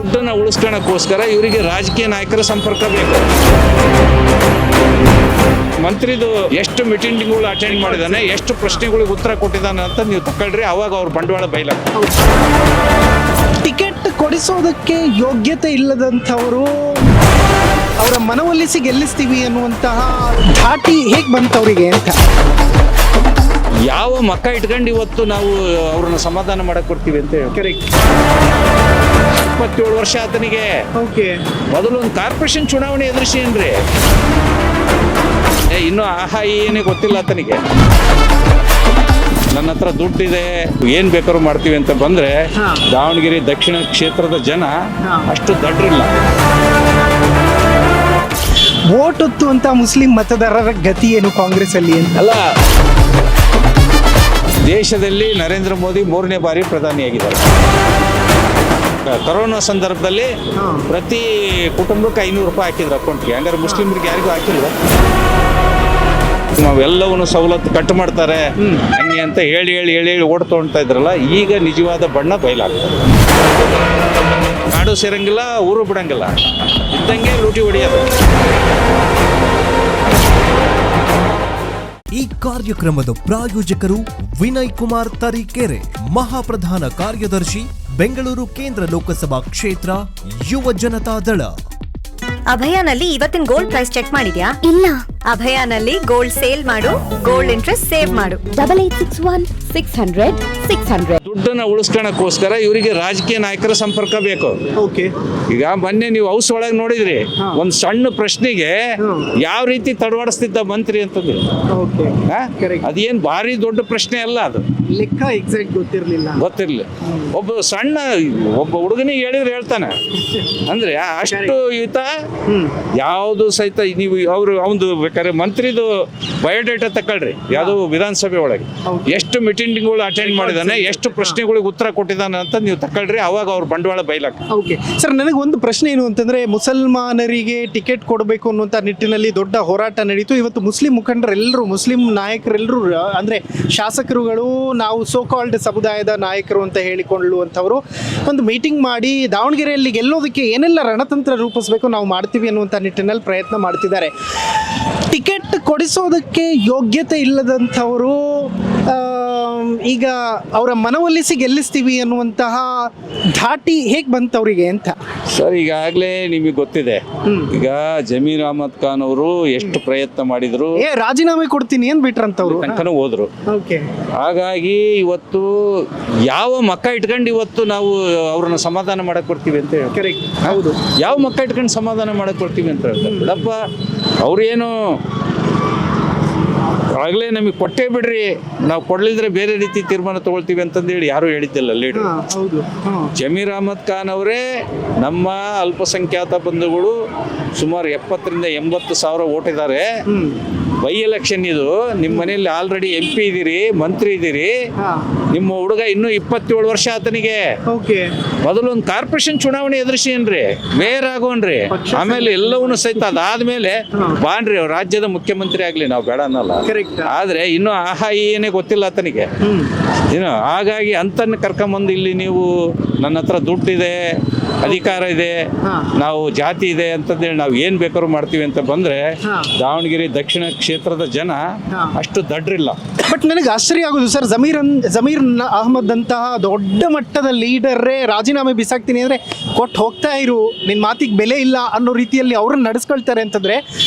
ದುಡ್ಡನ್ನು ಉಳಿಸ್ಕೊಳ್ಳೋಕ್ಕೋಸ್ಕರ ಇವರಿಗೆ ರಾಜಕೀಯ ನಾಯಕರ ಸಂಪರ್ಕ ಬೇಕು. ಮಂತ್ರಿದು ಎಷ್ಟು ಮೀಟಿಂಗ್ಗಳು ಅಟೆಂಡ್ ಮಾಡಿದಾನೆ, ಎಷ್ಟು ಪ್ರಶ್ನೆಗಳಿಗೆ ಉತ್ತರ ಕೊಟ್ಟಿದ್ದಾನೆ ಅಂತ ನೀವು ತಗೊಳ್ರಿ, ಅವಾಗ ಅವ್ರ ಬಂಡವಾಳ ಬಯಲಾಗ್ತದೆ. ಟಿಕೆಟ್ ಕೊಡಿಸೋದಕ್ಕೆ ಯೋಗ್ಯತೆ ಇಲ್ಲದಂಥವರು ಅವರ ಮನವೊಲಿಸಿ ಗೆಲ್ಲಿಸ್ತೀವಿ ಅನ್ನುವಂತಹ ಧಾಟಿ ಹೇಗೆ ಬಂತವರಿಗೆ ಅಂತ. ಯಾವ ಮಕ್ಕ ಇಟ್ಕೊಂಡು ಇವತ್ತು ನಾವು ಅವ್ರನ್ನ ಸಮಾಧಾನ ಮಾಡಕ್ ಕೊಡ್ತೀವಿ ಅಂತ ಹೇಳಿ. ಕರೆಕ್ಟ್. 27 ವರ್ಷ ಆತನಿಗೆ. ಓಕೆ. ಮೊದಲು ಒಂದು ಕಾರ್ಪೊರೇಷನ್ ಚುನಾವಣೆ ಎದುರಿಸೇನ್ರಿ, ಇನ್ನೂ ಆಹಾ ಏನೇ ಗೊತ್ತಿಲ್ಲ ಆತನಿಗೆ. ನನ್ನ ಹತ್ರ ದುಡ್ಡಿದೆ, ಏನ್ ಬೇಕಾದ್ರೂ ಮಾಡ್ತೀವಿ ಅಂತ ಬಂದ್ರೆ ದಾವಣಗೆರೆ ದಕ್ಷಿಣ ಕ್ಷೇತ್ರದ ಜನ ಅಷ್ಟು ದಡ್ರಿಲ್ಲ. ವೋಟ್ ಹೊತ್ತು ಅಂತ ಮುಸ್ಲಿಂ ಮತದಾರರ ಗತಿ ಏನು ಕಾಂಗ್ರೆಸ್ ಅಲ್ಲಿ ಅಂತ? ಅಲ್ಲ, ದೇಶದಲ್ಲಿ ನರೇಂದ್ರ ಮೋದಿ 3ನೇ ಬಾರಿ ಪ್ರಧಾನಿಯಾಗಿದ್ದಾರೆ. ಕೊರೋನಾ ಸಂದರ್ಭದಲ್ಲಿ ಪ್ರತಿ ಕುಟುಂಬಕ್ಕೆ 500 ರೂಪಾಯಿ ಹಾಕಿದ್ರು ಅಕೌಂಟ್ಗೆ. ಹಂಗಾರೆ ಮುಸ್ಲಿಮರಿಗೆ ಯಾರಿಗೂ ಹಾಕಿಲ್ವ? ನಾವೆಲ್ಲವನ್ನು ಸವಲತ್ತು ಕಟ್ ಮಾಡ್ತಾರೆ ಹಂಗೆ ಅಂತ ಹೇಳಿ ಹೇಳಿ ಹೇಳಿ ಹೇಳಿ ಓಡ್ ತೊಗೊಳ್ತಾ ಇದ್ರಲ್ಲ, ಈಗ ನಿಜವಾದ ಬಣ್ಣ ಬಯಲಾಗ್ತದೆ. ನಾಡು ಸೇರಂಗಿಲ್ಲ, ಊರು ಬಿಡಂಗಿಲ್ಲ, ಇದ್ದಂಗೆ ಲೂಟಿ ಹೊಡೆಯೋದು. ಈ ಕಾರ್ಯಕ್ರಮದ ಪ್ರಾಯೋಜಕರು ವಿನಯ್ ಕುಮಾರ್ ತರೀಕೆರೆ, ಮಹಾಪ್ರಧಾನ ಕಾರ್ಯದರ್ಶಿ, ಬೆಂಗಳೂರು ಕೇಂದ್ರ ಲೋಕಸಭಾ ಕ್ಷೇತ್ರ, ಯುವ ಜನತಾ ದಳ. ಅಭಯಾನಲ್ಲಿ ಇವತ್ತಿನ ಗೋಲ್ಡ್ ಪ್ರೈಸ್ ಚೆಕ್ ಮಾಡಿದ್ಯಾ? ಇಲ್ಲ. ಅಭಯಾನಲ್ಲಿ ಗೋಲ್ಡ್ ಸೇಲ್ ಮಾಡು, ಗೋಲ್ಡ್ ಇಂಟ್ರೆಸ್ಟ್ ಸೇವ್ ಮಾಡು. 8861 600 600. ದುಡ್ಡನ್ನು ಉಳಿಸ್ಕೊಳ್ಳೋಕ್ಕೋಸ್ಕರ ಇವರಿಗೆ ರಾಜಕೀಯ ನಾಯಕರ ಸಂಪರ್ಕ ಬೇಕು. ಓಕೆ. ಈಗ ಮೊನ್ನೆ ನೀವು ಹೌಸ್ ಒಳಗೆ ನೋಡಿದ್ರಿ, ಒಂದು ಸಣ್ಣ ಪ್ರಶ್ನೆಗೆ ಯಾವ ರೀತಿ ತಡವಾಡಿಸ್ತಿದ್ದ ಮಂತ್ರಿ ಅಂತಂದ್ರೆ. ಓಕೆ. ಅದೇನ್ ಭಾರಿ ದೊಡ್ಡ ಪ್ರಶ್ನೆ ಅಲ್ಲ, ಅದು ಲೆಕ್ಕ ಎಕ್ಸಾಕ್ಟ್ ಗೊತ್ತಿರ್ಲಿ. ಒಬ್ಬ ಹುಡುಗನಿಗೆ ಹೇಳಿದ್ರೆ ಹೇಳ್ತಾನೆ ಅಂದ್ರೆ ಅಷ್ಟು ಈತ ಯಾವುದು ಸಹಿತ. ನೀವು ಅವನು ಬೇಕಾದ್ರೆ ಮಂತ್ರಿದು ಬಯೋಡೇಟಾ ತಗೊಳ್ರಿ, ಯಾವುದು ವಿಧಾನಸಭೆ ಒಳಗೆ ಎಷ್ಟು ಮೀಟಿಂಗ್ಗಳು ಅಟೆಂಡ್ ಮಾಡಿದಾನೆ, ಎಷ್ಟು ಪ್ರಶ್ನೆಗಳಿಗೆ ಉತ್ತರ ಕೊಟ್ಟಿದ್ದಾನೆ ಅಂತ ನೀವು ತಗೊಳ್ರಿ, ಅವಾಗ ಅವ್ರ ಬಂಡವಾಳ ಬಯಲಾಗ್ತದೆ. ಓಕೆ ಸರ್, ನನಗೆ ಒಂದು ಪ್ರಶ್ನೆ ಏನು ಅಂತಂದ್ರೆ, ಮುಸಲ್ಮಾನರಿಗೆ ಟಿಕೆಟ್ ಕೊಡಬೇಕು ಅನ್ನುವಂಥ ನಿಟ್ಟಿನಲ್ಲಿ ದೊಡ್ಡ ಹೋರಾಟ ನಡೀತು. ಇವತ್ತು ಮುಸ್ಲಿಂ ಮುಖಂಡರೆಲ್ಲರೂ, ಮುಸ್ಲಿಂ ನಾಯಕರೆಲ್ಲರೂ, ಅಂದ್ರೆ ಶಾಸಕರುಗಳು, ನಾವು ಸೋ ಕಾಲ್ಡ್ ಸಮುದಾಯದ ನಾಯಕರು ಅಂತ ಹೇಳಿಕೊಳ್ಳುವಂಥವರು ಒಂದು ಮೀಟಿಂಗ್ ಮಾಡಿ ದಾವಣಗೆರೆಯಲ್ಲಿ ಗೆಲ್ಲೋದಕ್ಕೆ ಏನೆಲ್ಲ ರಣತಂತ್ರ ರೂಪಿಸಬೇಕು ನಾವು ಮಾಡ್ತೀವಿ ಅನ್ನುವಂಥ ನಿಟ್ಟಿನಲ್ಲಿ ಪ್ರಯತ್ನ ಮಾಡ್ತಿದ್ದಾರೆ. ಟಿಕೆಟ್ ಕೊಡಿಸೋದಕ್ಕೆ ಯೋಗ್ಯತೆ ಇಲ್ಲದಂಥವರು ಈಗ ಅವರ ಮನವೊಲಿಸಿ ಗೆಲ್ಲಿಸ್ತೀವಿ ಅನ್ನುವಂತಹ ಧಾಟಿ ಹೇಗೆ ಬಂತವರಿಗೆ ಅಂತ. ಸರ್, ಈಗಾಗಲೇ ನಿಮಗೆ ಗೊತ್ತಿದೆ, ಈಗ ಜಮೀರ್ ಅಹಮದ್ ಖಾನ್ ಅವರು ಎಷ್ಟು ಪ್ರಯತ್ನ ಮಾಡಿದ್ರು, ರಾಜೀನಾಮೆ ಕೊಡ್ತೀನಿ ಏನ್ ಬಿಟ್ರಂತವ್ರು ತನಕನೂ ಹೋದ್ರು. ಹಾಗಾಗಿ ಇವತ್ತು ಯಾವ ಮಕ್ಕ ಇಟ್ಕೊಂಡು ಇವತ್ತು ನಾವು ಅವ್ರನ್ನ ಸಮಾಧಾನ ಮಾಡಕ್ ಕೊಡ್ತೀವಿ ಅಂತ ಹೇಳಿ. ಕರೆಕ್ಟ್. ಹೌದು. ಯಾವ ಮಕ್ಕ ಇಟ್ಕೊಂಡು ಸಮಾಧಾನ ಮಾಡಕ್ ಕೊಡ್ತೀವಿ ಅಂತ ಹೇಳ್ತಾರೆ. ಬಿಡಪ್ಪ, ಅವ್ರೇನು ಆಗಲೇ ನಮಗೆ ಕೊಟ್ಟೇ ಬಿಡ್ರಿ, ನಾವು ಕೊಡ್ಲಿದ್ರೆ ಬೇರೆ ರೀತಿ ತೀರ್ಮಾನ ತಗೊಳ್ತೀವಿ ಅಂತಂದೇಳಿ ಯಾರು ಹೇಳಿದ್ದಿಲ್ಲ ಲೀಡರ್. ಜಮೀರ್ ಅಹಮದ್ ಖಾನ್ ಅವರೇ ನಮ್ಮ ಅಲ್ಪಸಂಖ್ಯಾತ ಬಂಧುಗಳು ಸುಮಾರು 70,000 ರಿಂದ 80,000 ಓಟ್ ಇದ್ದಾರೆ. ಬೈ ಎಲೆಕ್ಷನ್ ಇದು. ನಿಮ್ಮ ಮನೆಯಲ್ಲಿ ಆಲ್ರೆಡಿ MP ಇದ್ದೀರಿ, ಮಂತ್ರಿ ಇದ್ದೀರಿ. ನಿಮ್ಮ ಹುಡುಗ ಇನ್ನೂ 27 ವರ್ಷ ಆತನಿಗೆ. ಮೊದಲು ಒಂದು ಕಾರ್ಪೊರೇಷನ್ ಚುನಾವಣೆ ಎದುರಿಸೇನ್ರಿ, ಮೇಯರ್ ಆಗೋನ್ರಿ, ಆಮೇಲೆ ಎಲ್ಲವನ್ನೂ ಸಹಿತ ಅದಾದ್ಮೇಲೆ ಬಾನ್ರಿ ರಾಜ್ಯದ ಮುಖ್ಯಮಂತ್ರಿ ಆಗ್ಲಿ, ನಾವು ಬೇಡ ಅನ್ನಲ್ಲ. ಆದ್ರೆ ಇನ್ನೂ ಆಹಾ ಏನೇ ಗೊತ್ತಿಲ್ಲ ಆತನಿಗೆ ಏನು. ಹಾಗಾಗಿ ಅಂತನ್ನ ಕರ್ಕೊಂಬಂದು ಇಲ್ಲಿ ನೀವು ನನ್ನ ಹತ್ರ ದುಡ್ಡಿದೆ, ಅಧಿಕಾರ ಇದೆ, ನಾವು ಜಾತಿ ಇದೆ ಅಂತಂದೇಳಿ ನಾವು ಏನ್ ಬೇಕಾದ್ರೂ ಮಾಡ್ತೀವಿ ಅಂತ ಬಂದ್ರೆ ದಾವಣಗೆರೆ ದಕ್ಷಿಣ ಕ್ಷೇತ್ರದ ಜನ ಅಷ್ಟು ದಡ್ರಿಲ್ಲ. ಬಟ್ ನನಗೆ ಆಶ್ಚರ್ಯ ಆಗೋದು ಸರ್, ಜಮೀರ್ ಅಹಮದ್ ಅಂತಹ ದೊಡ್ಡ ಮಟ್ಟದ ಲೀಡರ್ರೇ ರಾಜೀನಾಮೆ ಬಿಸಾಕ್ತೀನಿ ಅಂದ್ರೆ ಕೊಟ್ಟು ಹೋಗ್ತಾ ಇರು, ನಿನ್ ಮಾತಿಗೆ ಬೆಲೆ ಇಲ್ಲ ಅನ್ನೋ ರೀತಿಯಲ್ಲಿ ಅವ್ರನ್ನ ನಡೆಸ್ಕೊಳ್ತಾರೆ ಅಂತಂದ್ರೆ,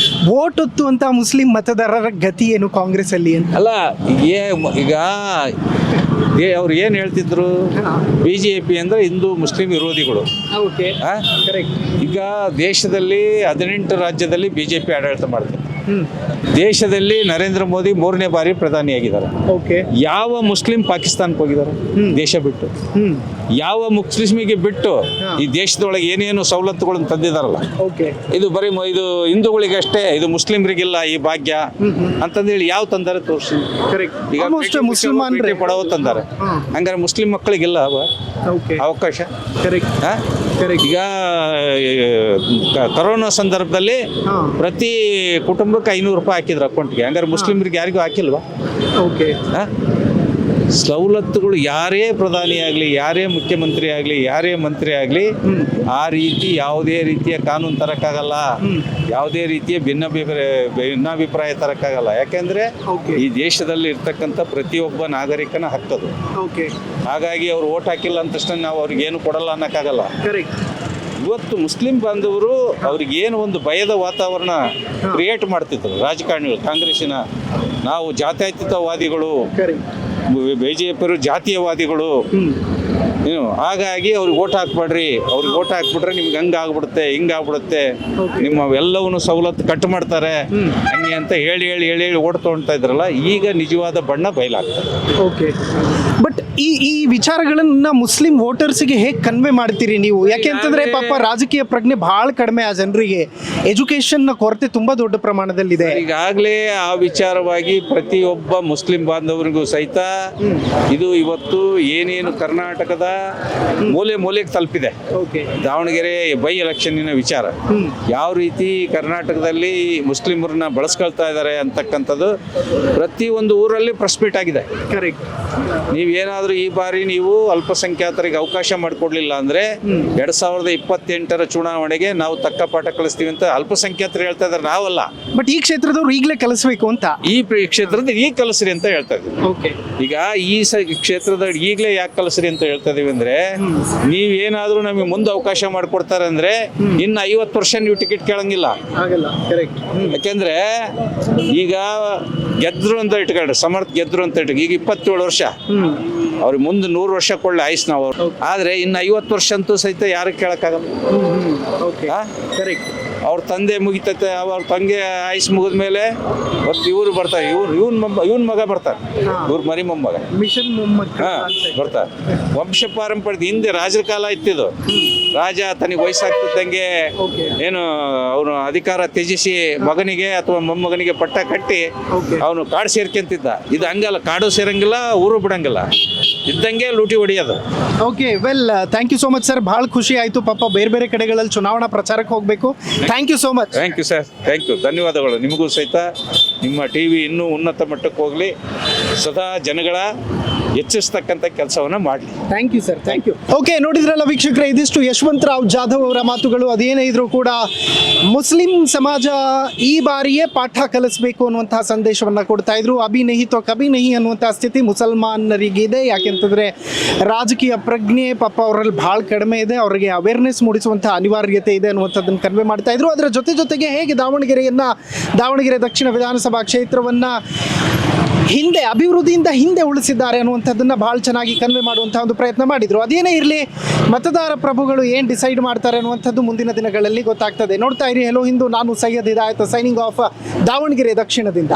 ವೋಟ್ ಹೊತ್ತು ಅಂತ ಮುಸ್ಲಿಂ ಮತದಾರರ ಗತಿ ಏನು ಕಾಂಗ್ರೆಸ್ ಅಲ್ಲಿ ಅಂತ? ಅಲ್ಲ, ಈಗ ಅವ್ರು ಏನ್ ಹೇಳ್ತಿದ್ರು, BJP ಅಂದ್ರೆ ಹಿಂದೂ ಮುಸ್ಲಿಂ ವಿರೋಧಿಗಳು. ಈಗ ದೇಶದಲ್ಲಿ 18 ರಾಜ್ಯದಲ್ಲಿ BJP ಆಡಳಿತ ಮಾಡ್ತಾರೆ. ದೇಶದಲ್ಲಿ ನರೇಂದ್ರ ಮೋದಿ 3ನೇ ಬಾರಿ ಪ್ರಧಾನಿಯಾಗಿದ್ದಾರೆ. ಯಾವ ಮುಸ್ಲಿಂ ಪಾಕಿಸ್ತಾನಕ್ಕೆ ಹೋಗಿದ್ದಾರೆ ದೇಶ ಬಿಟ್ಟು? ಯಾವ ಮುಸ್ಲಿಮಿಗೆ ಬಿಟ್ಟು ಈ ದೇಶದೊಳಗೆ ಏನೇನು ಸವಲತ್ತುಗಳನ್ನು ತಂದಿದಾರಲ್ಲ, ಇದು ಬರೀ ಇದು ಹಿಂದೂಗಳಿಗಷ್ಟೇ, ಇದು ಮುಸ್ಲಿಮರಿಗಿಲ್ಲ ಈ ಭಾಗ್ಯ ಅಂತಂದೇಳಿ ಯಾವ ತಂದಾರೆ ತೋರಿಸಿ. ಈಗ ಮುಸ್ಲಿಮರಿಗೆ ಪಡವ ತಂದಾರೆ, ಹಂಗಾರೆ ಮುಸ್ಲಿಂ ಮಕ್ಕಳಿಗಿಲ್ಲ ಅವಕಾಶ. ಈಗ ಕೊರೋನಾ ಸಂದರ್ಭದಲ್ಲಿ ಪ್ರತಿ ಕುಟುಂಬಕ್ಕೆ 500 ರೂಪಾಯಿ ಹಾಕಿದ್ರು ಅಕೌಂಟ್ಗೆ, ಹಂಗಾರೆ ಮುಸ್ಲಿಮರಿಗೆ ಯಾರಿಗೂ ಹಾಕಿಲ್ವಾ? ಸವಲತ್ತುಗಳು ಯಾರೇ ಪ್ರಧಾನಿ ಆಗಲಿ, ಯಾರೇ ಮುಖ್ಯಮಂತ್ರಿ ಆಗಲಿ, ಯಾರೇ ಮಂತ್ರಿ ಆಗಲಿ, ಆ ರೀತಿ ಯಾವುದೇ ರೀತಿಯ ಕಾನೂನು ತರಕ್ಕಾಗಲ್ಲ, ಯಾವುದೇ ರೀತಿಯ ಭಿನ್ನಾಭಿಪ್ರಾಯ ತರಕ್ಕಾಗಲ್ಲ. ಯಾಕೆಂದರೆ ಈ ದೇಶದಲ್ಲಿ ಇರ್ತಕ್ಕಂಥ ಪ್ರತಿಯೊಬ್ಬ ನಾಗರಿಕನ ಹಕ್ಕದು. ಹಾಗಾಗಿ ಅವ್ರು ಓಟ್ ಹಾಕಿಲ್ಲ ಅಂದ ತಕ್ಷಣ ನಾವು ಅವ್ರಿಗೇನು ಕೊಡಲ್ಲ ಅನ್ನೋಕ್ಕಾಗಲ್ಲ. ಇವತ್ತು ಮುಸ್ಲಿಂ ಬಾಂಧವರು ಅವ್ರಿಗೇನು ಒಂದು ಭಯದ ವಾತಾವರಣ ಕ್ರಿಯೇಟ್ ಮಾಡ್ತಿದ್ರು ರಾಜಕಾರಣಿಗಳು, ಕಾಂಗ್ರೆಸ್ಸಿನ ನಾವು ಜಾತ್ಯತೀತವಾದಿಗಳು, BJP ಜಾತೀಯವಾದಿಗಳು, ಹಾಗಾಗಿ ಅವ್ರಿಗೆ ಓಟ್ ಹಾಕ್ಬೇಡ್ರಿ, ಅವ್ರಿಗೆ ಓಟ್ ಹಾಕ್ಬಿಟ್ರೆ ನಿಮ್ಗೆ ಹಂಗಾಗ್ಬಿಡುತ್ತೆ, ಹಿಂಗಾಗ್ಬಿಡುತ್ತೆ, ನಿಮ್ಮ ಎಲ್ಲವನ್ನೂ ಸವಲತ್ತು ಕಟ್ ಮಾಡ್ತಾರೆ ಹಂಗೆ ಅಂತ ಹೇಳಿ ಹೇಳಿ ಹೇಳಿ ಹೇಳಿ ಓಟ್ ತೊಗೊಳ್ತಾ ಇದ್ರಲ್ಲ, ಈಗ ನಿಜವಾದ ಬಣ್ಣ ಬಯಲಾಗ್ತದೆ. ಓಕೆ, ಬಟ್ ಈ ವಿಚಾರಗಳನ್ನ ಮುಸ್ಲಿಂ ವೋಟರ್ಸ್ಗೆ ಹೇಗೆ ಕನ್ವೆ ಮಾಡ್ತೀರಿ ನೀವು? ಯಾಕೆಂತಂದ್ರೆ ಪಾಪ ರಾಜಕೀಯ ಪ್ರಜ್ಞೆ ಬಹಳ ಕಡಿಮೆ, ಆ ಜನರಿಗೆ ಎಜುಕೇಶನ್ ಕೊರತೆ ತುಂಬಾ ದೊಡ್ಡ ಪ್ರಮಾಣದಲ್ಲಿದೆ. ಈಗಾಗಲೇ ಆ ವಿಚಾರವಾಗಿ ಪ್ರತಿಯೊಬ್ಬ ಮುಸ್ಲಿಂ ಬಾಂಧವರಿಗೂ ಸಹಿತ ಇದು ಇವತ್ತು ಏನೇನು ಕರ್ನಾಟಕದ ಮೂಲೆ ಮೂಲೆಗೆ ತಲುಪಿದೆ. ದಾವಣಗೆರೆ ಬೈ ಎಲೆಕ್ಷನ್ನಿನ ವಿಚಾರ ಯಾವ ರೀತಿ ಕರ್ನಾಟಕದಲ್ಲಿ ಮುಸ್ಲಿಮರನ್ನ ಬಳಸ್ಕೊಳ್ತಾ ಇದ್ದಾರೆ ಅಂತಕ್ಕಂಥದ್ದು ಪ್ರತಿಯೊಂದು ಊರಲ್ಲಿ ಪ್ರೆಸ್ ಮೀಟ್ ಆಗಿದೆ. ಕರೆಕ್ಟ್. ನೀವೇನಾದರೂ ಈ ಬಾರಿ ನೀವು ಅಲ್ಪಸಂಖ್ಯಾತರಿಗೆ ಅವಕಾಶ ಮಾಡಿಕೊಡ್ಲಿಲ್ಲ ಅಂದರೆ 2028 ಚುನಾವಣೆಗೆ ನಾವು ತಕ್ಕ ಪಾಠ ಕಲಿಸ್ತೀವಿ ಅಂತ ಅಲ್ಪಸಂಖ್ಯಾತರು ಹೇಳ್ತಾ ಇದ್ದಾರೆ, ನಾವಲ್ಲ. ಬಟ್ ಈ ಕ್ಷೇತ್ರದವ್ರು ಈಗಲೇ ಕಲಿಸ್ಬೇಕು ಅಂತ, ಈ ಕ್ಷೇತ್ರದ ಈಗ ಕಲಿಸ್ರಿ ಅಂತ ಹೇಳ್ತಾ ಇದ್ದೀವಿ. ಈಗ ಈ ಕ್ಷೇತ್ರದ ಈಗಲೇ ಯಾಕೆ ಕಲಿಸ್ರಿ ಅಂತ ಹೇಳ್ತಾ ಇದೀವಿ ಅಂದ್ರೆ, ನೀವೇನಾದ್ರೂ ನಮಗೆ ಮುಂದೆ ಅವಕಾಶ ಮಾಡಿಕೊಡ್ತಾರೆ ಅಂದ್ರೆ ಇನ್ನು 50 ವರ್ಷ ನೀವು ಟಿಕೆಟ್ ಕೇಳಂಗಿಲ್ಲ. ಯಾಕೆಂದ್ರೆ ಈಗ ಗೆದ್ರು ಅಂತ ಇಟ್ಕೊಂಡ್ರೆ, ಸಮರ್ಥ ಗೆದ್ರು ಅಂತ ಇಟ್ಕೊಂಡು ಈಗ 27 ವರ್ಷ, ಅವ್ರಿಗೆ ಮುಂದೆ 100 ವರ್ಷ ಕೊಳ್ಳೆ ಆಯ್ಸ್ ನಾವು. ಆದ್ರೆ ಇನ್ನು 50 ವರ್ಷ ಅಂತೂ ಸಹಿತ ಯಾರು ಕೇಳಕ್ಕಾಗಲ್ಲ. ಅವ್ರ ತಂದೆ ಮುಗಿತೈತೆ, ಅವ್ರ ತಂಗೆ ಆಯ್ಸ್ ಮುಗಿದ ಮೇಲೆ ಮತ್ತು ಇವರು ಬರ್ತಾರೆ, ಇವನ್ ಮಗ ಬರ್ತಾರೆ, ಇವ್ರ ಮರಿ ಮೊಮ್ಮಗ ಬರ್ತಾರೆ. ವಂಶ ಪಾರಂಪರ್ಯದ ಹಿಂದೆ ರಾಜರ ಕಾಲ ಇತ್ತಿದು. ರಾಜ ತನಗೆ ವಯಸ್ಸಾಗ್ತಿದ್ದಂಗೆ ಏನು ಅವನು ಅಧಿಕಾರ ತ್ಯಜಿಸಿ ಮಗನಿಗೆ ಅಥವಾ ಮೊಮ್ಮಗನಿಗೆ ಪಟ್ಟ ಕಟ್ಟಿ ಅವನು ಕಾಡು ಸೇರ್ಕೊಂತಿದ್ದ. ಇದು ಹಂಗಲ್ಲ, ಕಾಡು ಸೇರಂಗಿಲ್ಲ, ಊರು ಬಿಡಂಗಿಲ್ಲ, ಇದ್ದಂಗೆ ಲೂಟಿ ಹೊಡಿಯೋದು. Okay, well, thank you so much sir. ಭಾಳ ಖುಷಿ ಆಯಿತು. ಪಾಪ ಬೇರೆ ಬೇರೆ ಕಡೆಗಳಲ್ಲಿ ಚುನಾವಣಾ ಪ್ರಚಾರಕ್ಕೆ ಹೋಗಬೇಕು. Thank you so much. Thank you sir, thank you, ಧನ್ಯವಾದಗಳು. ನಿಮಗೂ ಸಹಿತ ನಿಮ್ಮ TV ಇನ್ನೂ ಉನ್ನತ ಮಟ್ಟಕ್ಕೆ ಹೋಗಲಿ, ಸದಾ ಜನಗಳ ಹೆಚ್ಚಿಸ್ತಕ್ಕಂಥ ಕೆಲಸವನ್ನು ಮಾಡಲಿ. Thank you sir, thank you. Okay, ನೋಡಿದ್ರಲ್ಲ ವೀಕ್ಷಕರೇ, ಇದಿಷ್ಟು ಯಶವಂತರಾವ್ ಜಾಧವ್ ಅವರ ಮಾತುಗಳು. ಅದೇನೇ ಇದ್ರೂ ಕೂಡ ಮುಸ್ಲಿಂ ಸಮಾಜ ಈ ಬಾರಿಯೇ ಪಾಠ ಕಲಿಸಬೇಕು ಅನ್ನುವಂತಹ ಸಂದೇಶವನ್ನು ಕೊಡ್ತಾ ಇದ್ರು. ಅಭಿ ನಹಿ ತೋ ಕಭಿ ನಹಿ ಅನ್ನುವಂತಹ ಸ್ಥಿತಿ ಮುಸಲ್ಮಾನರಿಗಿದೆ. ಯಾಕೆಂತಂದರೆ ರಾಜಕೀಯ ಪ್ರಜ್ಞೆ ಪಾಪ ಅವರಲ್ಲಿ ಭಾಳ ಕಡಿಮೆ ಇದೆ, ಅವರಿಗೆ ಅವೇರ್ನೆಸ್ ಮೂಡಿಸುವಂತಹ ಅನಿವಾರ್ಯತೆ ಇದೆ ಅನ್ನುವಂಥದ್ದನ್ನು ಕನ್ವೆ ಮಾಡ್ತಾ ಇದ್ರು. ಅದರ ಜೊತೆಗೆ ಹೇಗೆ ದಾವಣಗೆರೆ ದಕ್ಷಿಣ ವಿಧಾನಸಭಾ ಕ್ಷೇತ್ರವನ್ನು ಅಭಿವೃದ್ಧಿಯಿಂದ ಹಿಂದೆ ಉಳಿಸಿದ್ದಾರೆ ಅನ್ನುವಂಥದ್ದನ್ನು ಭಾಳ ಚೆನ್ನಾಗಿ ಕನ್ವೆ ಮಾಡುವಂಥ ಒಂದು ಪ್ರಯತ್ನ ಮಾಡಿದರು. ಅದೇನೇ ಇರಲಿ, ಮತದಾರ ಪ್ರಭುಗಳು ಏನು ಡಿಸೈಡ್ ಮಾಡ್ತಾರೆ ಅನ್ನುವಂಥದ್ದು ಮುಂದಿನ ದಿನಗಳಲ್ಲಿ ಗೊತ್ತಾಗ್ತದೆ. ನೋಡ್ತಾ ಇರಿ ಹೆಲೋ ಹಿಂದೂ. ನಾನು ಸೈಯದ್ ಹಿದಾಯತ್, ಸೈನಿಂಗ್ ಆಫ್ ದಾವಣಗೆರೆ ದಕ್ಷಿಣದಿಂದ.